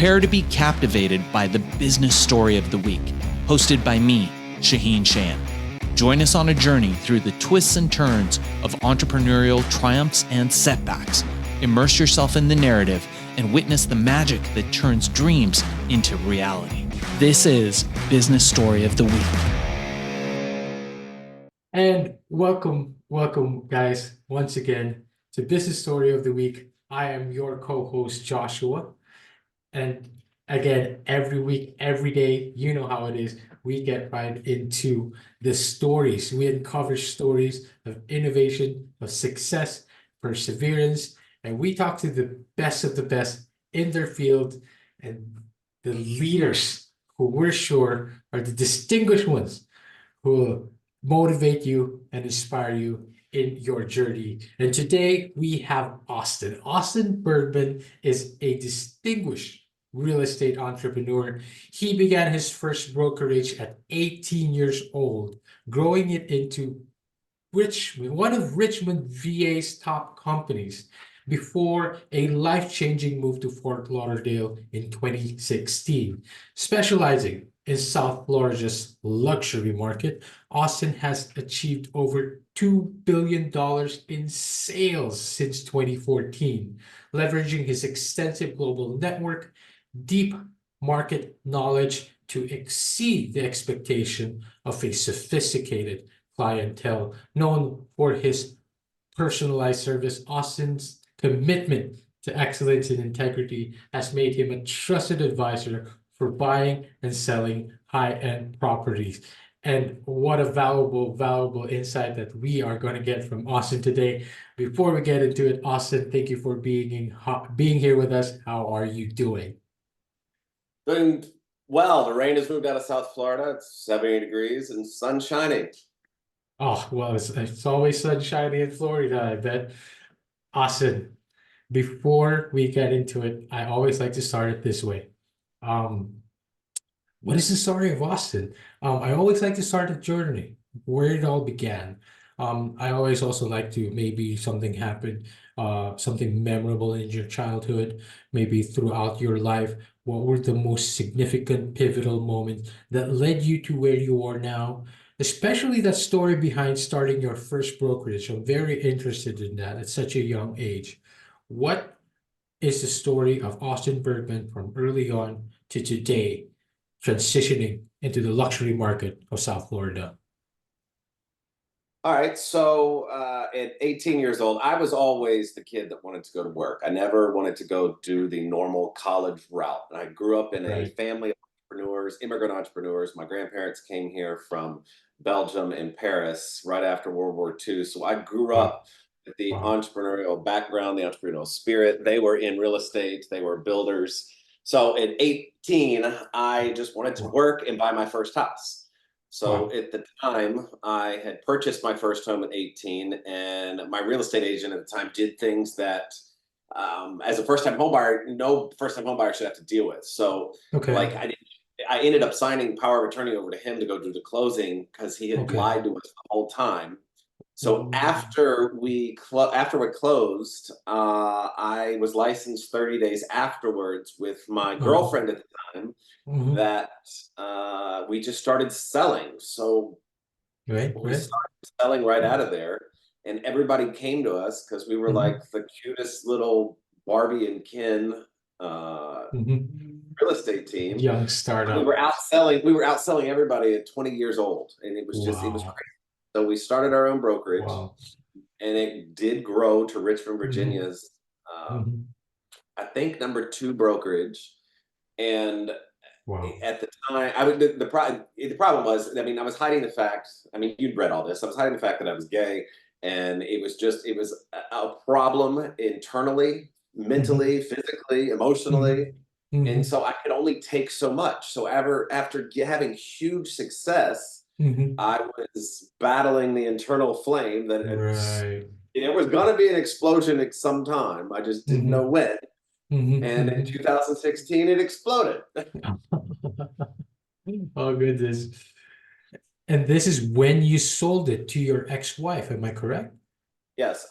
Prepare to be captivated by the business story of the week, hosted by me, Shaheen Shan. Join us on a journey through the twists and turns of entrepreneurial triumphs and setbacks. Immerse yourself in the narrative and witness the magic that turns dreams into reality. This is Business Story of the Week. And welcome guys, once again to Business Story of the Week. I am your co-host Joshua. And again, every week, every day, you know how it is. We get right into the stories. We uncover stories of innovation, of success, perseverance, and we talk to the best of the best in their field and the leaders who we're sure are the distinguished ones who will motivate you and inspire you in your journey. And today we have Austin. Austin Bergman is a distinguished real estate entrepreneur. He began his first brokerage at 18 years old, growing it into one of Richmond, VA's top companies, before a life-changing move to Fort Lauderdale in 2016. Specializing in South Florida's luxury market, Austin has achieved over $2 billion in sales since 2014, leveraging his extensive global network, deep market knowledge to exceed the expectation of a sophisticated clientele. Known for his personalized service, Austin's commitment to excellence and integrity has made him a trusted advisor for buying and selling high-end properties. And what a valuable insight that we are going to get from Austin today. Before we get into it, Austin, thank you for being here with us. How are you doing? Doing well. The rain has moved out of South Florida. It's 70 degrees and sun shining. Oh, well, it's always sunshiny in Florida, I bet. Austin, before we get into it, I always like to start it this way. What is the story of Austin? I always like to start the journey, where it all began. I always also like to maybe something happened, something memorable in your childhood, maybe throughout your life. What were the most significant pivotal moments that led you to where you are now? Especially that story behind starting your first brokerage. I'm very interested in that at such a young age. What is the story of Austin Bergman from early on to today, transitioning into the luxury market of South Florida? All right. So at 18 years old, I was always the kid that wanted to go to work. I never wanted to go do the normal college route. And I grew up in a family of entrepreneurs, immigrant entrepreneurs. My grandparents came here from Belgium and Paris right after World War II. So I grew up with the entrepreneurial background, the entrepreneurial spirit. They were in real estate. They were builders. So at 18, I just wanted to work and buy my first house. So at the time, I had purchased my first home at 18, and my real estate agent at the time did things that, as a first-time home buyer, no first-time home buyer should have to deal with. So, like, I ended up signing power of attorney over to him to go do the closing because he had lied to us the whole time. So after we closed, I was licensed 30 days afterwards with my girlfriend at the time. That we just started selling. So we started selling right out of there, and everybody came to us because we were like the cutest little Barbie and Ken real estate team. Young startup. We were outselling everybody at 20 years old, and it was it was crazy. So we started our own brokerage, and it did grow to Richmond, Virginia's, I think, #2 brokerage. And at the time, the problem was, I mean, I was hiding the fact. I mean, you'd read all this. I was hiding the fact that I was gay, and it was a problem internally, mentally, physically, emotionally. And so I could only take so much. So after having huge success, I was battling the internal flame that it was going to be an explosion at some time. I just didn't know when. And in 2016, it exploded. Oh, goodness. And this is when you sold it to your ex-wife, am I correct? Yes.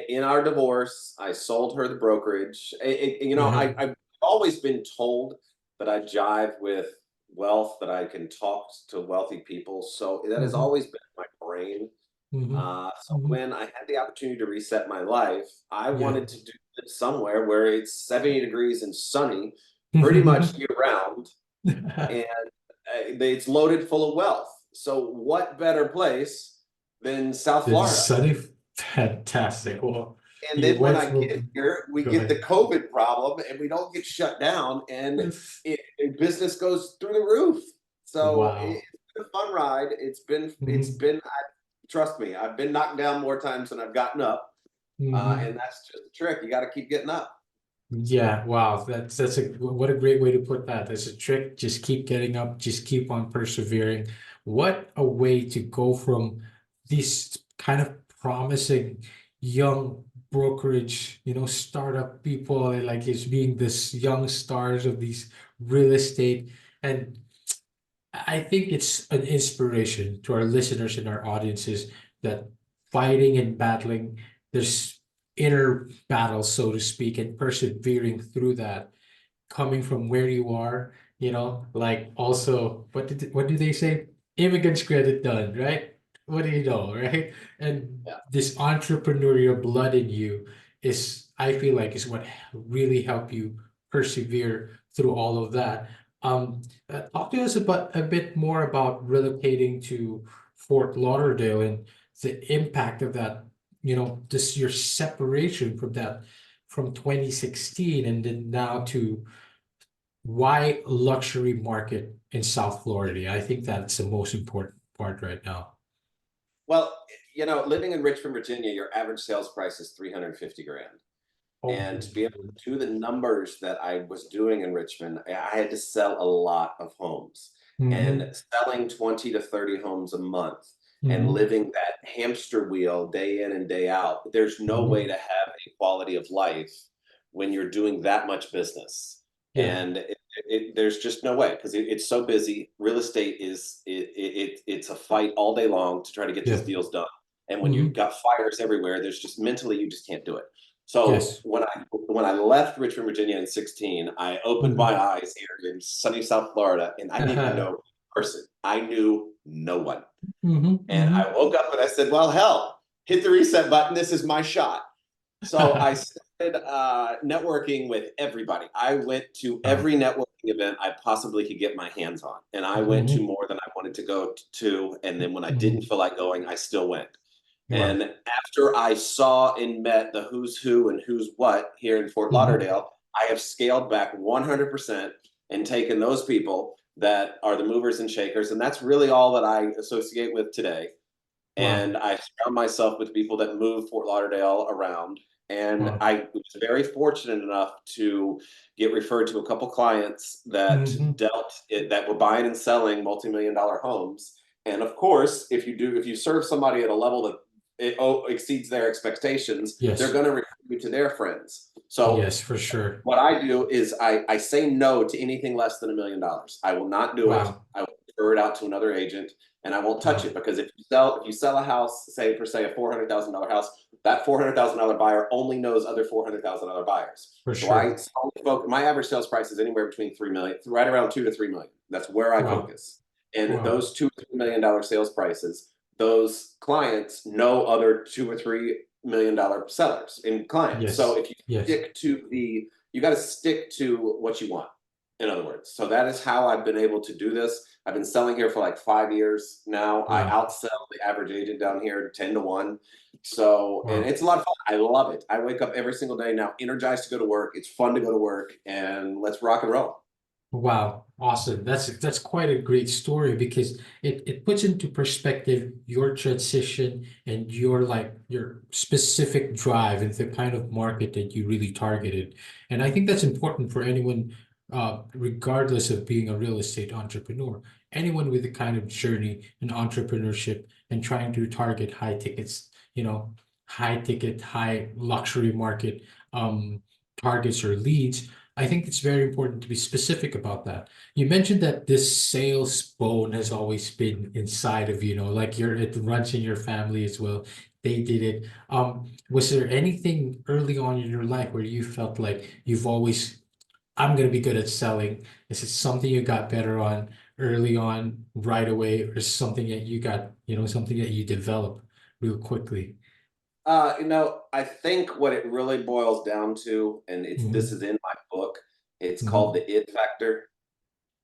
In our divorce, I sold her the brokerage. I always been told that I jive with wealth, that I can talk to wealthy people. So that has always been in my brain. So when I had the opportunity to reset my life, I Yeah. wanted to do it somewhere where it's 70 degrees and sunny pretty much year round, and it's loaded full of wealth. So what better place than South It's Florida? sunny. Fantastic. Well, And you then when went I get from, here, we go get the ahead. COVID problem and we don't get shut down, and business goes through the roof. So Wow. it's been a fun ride. Trust me, I've been knocked down more times than I've gotten up. And that's just the trick. You got to keep getting up. Yeah, wow. That's a what a great way to put that. That's a trick. Just keep getting up, just keep on persevering. What a way to go from these kind of promising young brokerage, startup people, and like it's being this young stars of these real estate. And I think it's an inspiration to our listeners and our audiences that fighting and battling, there's inner battles, so to speak, and persevering through that, coming from where you are, like also, what do they say? Immigrants get it done, right? What do you know, right? And Yeah. this entrepreneurial blood in you I feel like, is what really helped you persevere through all of that. Talk to us about a bit more about relocating to Fort Lauderdale and the impact of that, this your separation from that from 2016 and then now to why luxury market in South Florida. I think that's the most important part right now. Well, living in Richmond, Virginia, your average sales price is 350 grand. Oh, And to be able to do the numbers that I was doing in Richmond, I had to sell a lot of homes, and selling 20 to 30 homes a month and living that hamster wheel day in and day out. There's no way to have a quality of life when you're doing that much business. yeah, And there's just no way, because it's so busy. Real estate it's a fight all day long to try to get yeah, these deals done. And when you've got fires everywhere, there's just mentally you just can't do it. So yes, when I left Richmond, Virginia in 16, I opened my eyes here in sunny South Florida, and I didn't know a person. I knew no one. And I woke up and I said, well, hell, hit the reset button. This is my shot. So I started networking with everybody. I went to Wow. every networking event I possibly could get my hands on. And I went to more than I wanted to go to. And then when I didn't feel like going, I still went. Wow. And after I saw and met the who's who and who's what here in Fort Lauderdale, I have scaled back 100% and taken those people that are the movers and shakers. And that's really all that I associate with today. Wow. And I surround myself with people that move Fort Lauderdale around. And Wow. I was very fortunate enough to get referred to a couple clients that that were buying and selling multi-million-dollar homes. And of course, if you serve somebody at a level that exceeds their expectations, they're Yes. going to refer you to their friends. So Yes, for sure. what I do is I say no to anything less than $1 million. I will not do it. Wow. I will refer it out to another agent, and I won't touch Wow. it, because if you sell a house, say a $400,000 house, that $400,000 buyer only knows other $400,000 buyers. For So I sure. focus. My average sales price is anywhere between 3 million, right around 2 to 3 million. That's where I Wow. focus. And Wow. those $2 to $3 million sales prices, those clients know other $2 or $3 million sellers and clients. So Yes. if you Yes. stick to you got to stick to what you want, in other words. So that is how I've been able to do this. I've been selling here for like 5 years now. I Wow. outsell the average agent down here 10 to 1. So, and Wow. it's a lot of fun. I love it. I wake up every single day now energized to go to work. It's fun to go to work, and let's rock and roll. Wow, awesome. That's quite a great story because it puts into perspective your transition and your specific drive and the kind of market that you really targeted. And I think that's important for anyone, regardless of being a real estate entrepreneur, anyone with the kind of journey in entrepreneurship and trying to target high tickets, high ticket, high luxury market targets or leads. I think it's very important to be specific about that. You mentioned that this sales bone has always been inside of like it runs in your family as well. They did it. Was there anything early on in your life where you felt like you've always I'm going to be good at selling? Is it something you got better on early on right away, or something that you got, something that you develop real quickly? I think what it really boils down to, and this Hmm. is in my book, it's called Hmm. the it factor.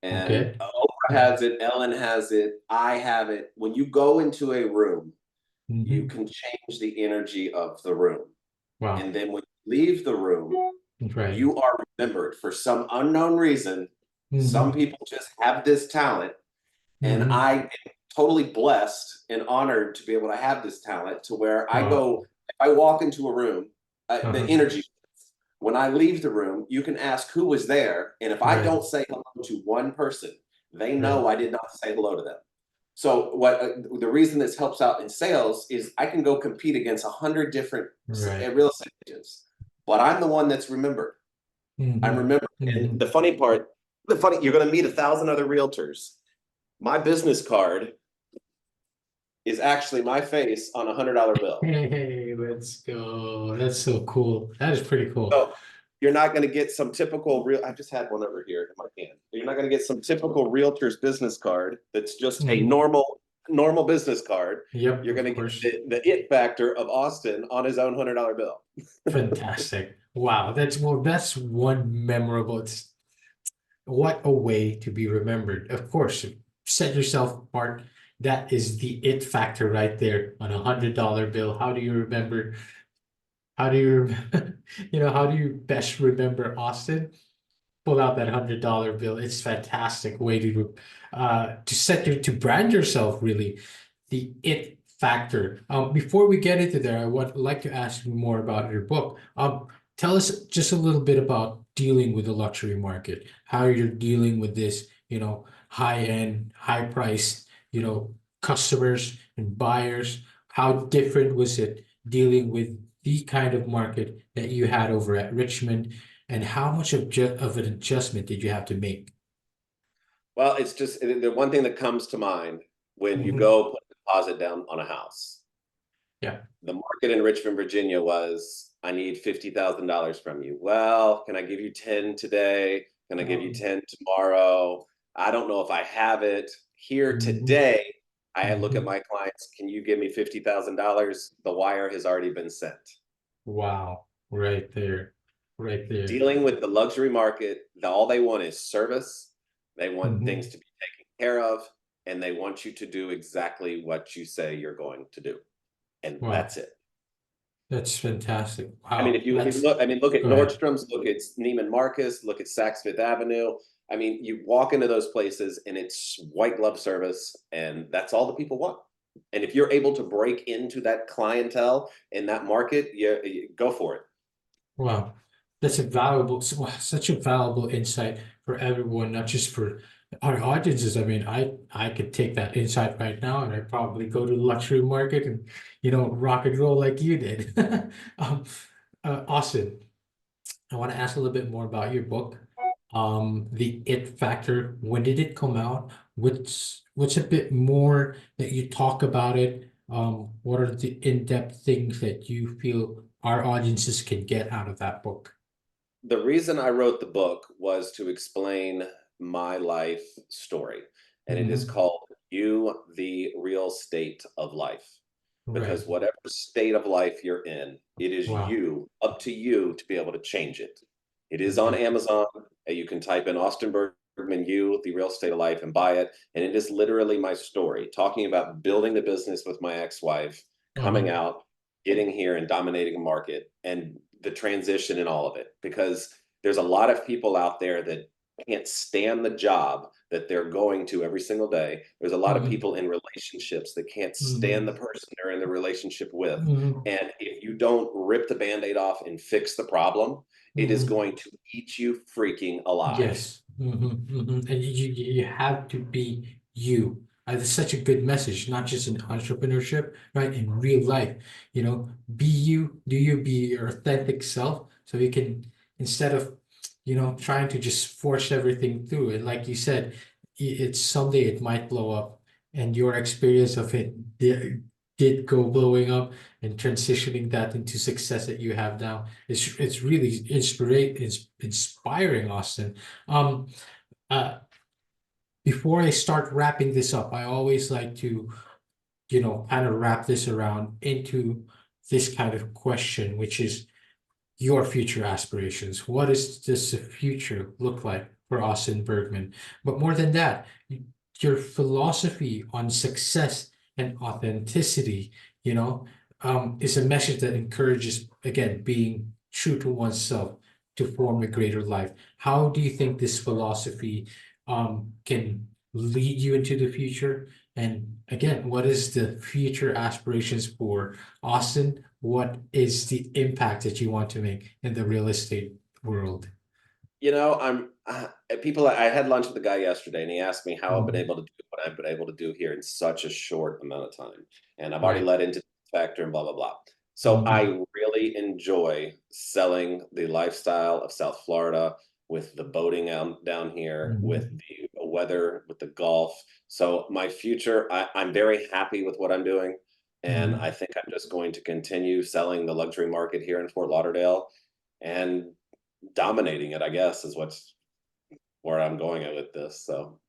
And Okay. Oprah has it, Ellen has it, I have it. When you go into a room, you Hmm. can change the energy of the room. Wow. And then when you leave the room, Right. you are remembered for some unknown reason. Some Hmm. people just have this talent, and Hmm. I am totally blessed and honored to be able to have this talent to where I Wow. go, if I walk into a room, the Uh-huh. energy. When I leave the room, you can ask who was there, and if I Right. don't say hello to one person, they Right. know I did not say hello to them. So what the reason this helps out in sales is I can go compete against 100 different Right. real estate agents, but I'm the one that's remembered. I'm Hmm. remembered. And Hmm. you're going to meet 1,000 other realtors. My business card is actually my face on $100 bill. Hey, let's go. That's so cool. That is pretty cool. So you're not going to get some typical real. I just had one over here in my hand. You're not going to get some typical realtor's business card that's just a Hmm. normal business card. Yep, You're of going to course. get the it factor of Austin on his own $100 bill. Fantastic. Wow, that's one memorable. What a way to be remembered. Of course, set yourself apart. That is the it factor right there on $100 bill. How do you remember? How do you, how do you best remember Austin? Pull out that $100 bill. It's fantastic way to brand yourself, really. The it factor. Before we get into there, I would like to ask you more about your book. Tell us just a little bit about dealing with the luxury market, how you're dealing with this, high end, high price, customers and buyers. How different was it dealing with the kind of market that you had over at Richmond, and how much of an adjustment did you have to make? Well, it's just the one thing that comes to mind when you Hmm. go put a deposit down on a house. Yeah. The market in Richmond, Virginia was, I need $50,000 from you. Well, can I give you 10 today? Can I give you Um, 10 tomorrow? I don't know if I have it. Here mhm, today, I look at mhm. my clients, can you give me $50,000? The wire has already been sent. Wow. Right there. Right there. Dealing with the luxury market, all they want is service. They want things Hmm. to be taken care of, and they want you to do exactly what you say you're going to do. And Wow. that's it. That's fantastic. I mean, Wow. if you That's look, I mean, look at Go ahead. Nordstrom's, look at Neiman Marcus, look at Saks Fifth Avenue. I mean, you walk into those places and it's white glove service, and that's all the people want. And if you're able to break into that clientele in that market, you go for it. Wow. Such a valuable insight for everyone, not just for our audiences. I mean, I could take that insight right now and I'd probably go to the luxury market and, rock and roll like you did. Um, Austin, I want to ask a little bit more about your book. The It Factor. When did it come out? What's a bit more that you talk about it? What are the in-depth things that you feel our audiences can get out of that book? The reason I wrote the book was to explain my life story, and it is Hmm. called You, the Real State of Life. Right. Because whatever state of life you're in, it is Wow. up to you to be able to change it. It is on Okay. Amazon. You can type in Austin Bergman, You, the Real Estate of Life, and buy it. And it is literally my story, talking about building the business with my ex-wife, Uh-huh. coming out, getting here and dominating a market, and the transition and all of it. Because there's a lot of people out there that can't stand the job that they're going to every single day. There's a lot of Hmm. people in relationships that can't stand Hmm. the person they're in the relationship with. Hmm. And if you don't rip the band-aid off and fix the problem, it is Hmm. going to eat you freaking alive. Yes. And you have to be you. It's such a good message, not just in entrepreneurship, right? In real life, be you, be your authentic self, so you can, instead of, trying to just force everything through. And like you said, it's someday it might blow up, and your experience of it did go blowing up and transitioning that into success that you have now. It's really inspiring, Austin. Um, Before I start wrapping this up, I always like to, kind of wrap this around into this kind of question, which is your future aspirations. What does the future look like for Austin Bergman? But more than that, your philosophy on success and authenticity, is a message that encourages, again, being true to oneself to form a greater life. How do you think this philosophy can lead you into the future? And again, what is the future aspirations for Austin? What is the impact that you want to make in the real estate world? I'm people. I had lunch with the guy yesterday, and he asked me how I've been Mhm. able to do what I've been able to do here in such a short amount of time, and I've already Right. led into the factor and blah blah blah. So Mhm. I really enjoy selling the lifestyle of South Florida with the boating out down here, with Mhm. the weather, with the golf. So my future, I'm very happy with what I'm doing, and I Mhm. think I'm just going to continue selling the luxury market here in Fort Lauderdale, and dominating it, I guess, is what's where I'm going at with this. So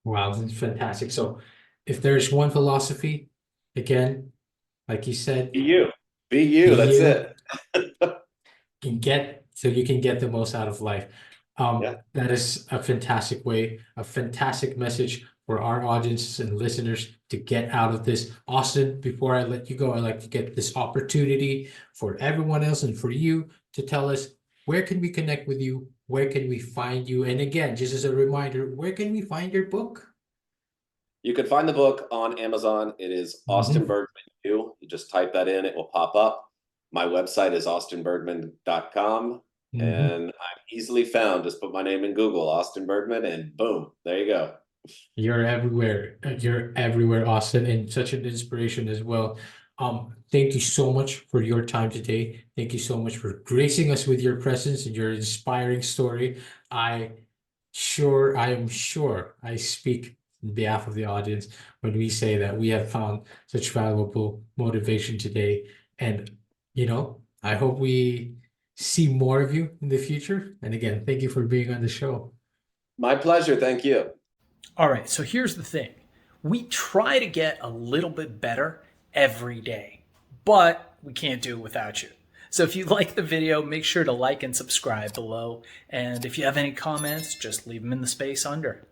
Wow, that's fantastic. So if there's one philosophy, again, like you said, be you, be be you. That's you, it. can get so you can get the most out of life. Yeah. That is a fantastic way, a fantastic message for our audiences and listeners to get out of this. Austin, before I let you go, I'd like to get this opportunity for everyone else and for you to tell us, where can we connect with you? Where can we find you? And again, just as a reminder, where can we find your book? You can find the book on Amazon. It is Austin Mhm. Bergman You. You just type that in, it will pop up. My website is austinbergman.com, Mhm. and I'm easily found. Just put my name in Google, Austin Bergman, and boom, there you go. You're everywhere. You're everywhere, Austin, and such an inspiration as well. Thank you so much for your time today. Thank you so much for gracing us with your presence and your inspiring story. I am sure I speak on behalf of the audience when we say that we have found such valuable motivation today. And, I hope we see more of you in the future. And again, thank you for being on the show. My pleasure. Thank you. All right, so here's the thing. We try to get a little bit better every day, but we can't do it without you. So if you like the video, make sure to like and subscribe below. And if you have any comments, just leave them in the space under.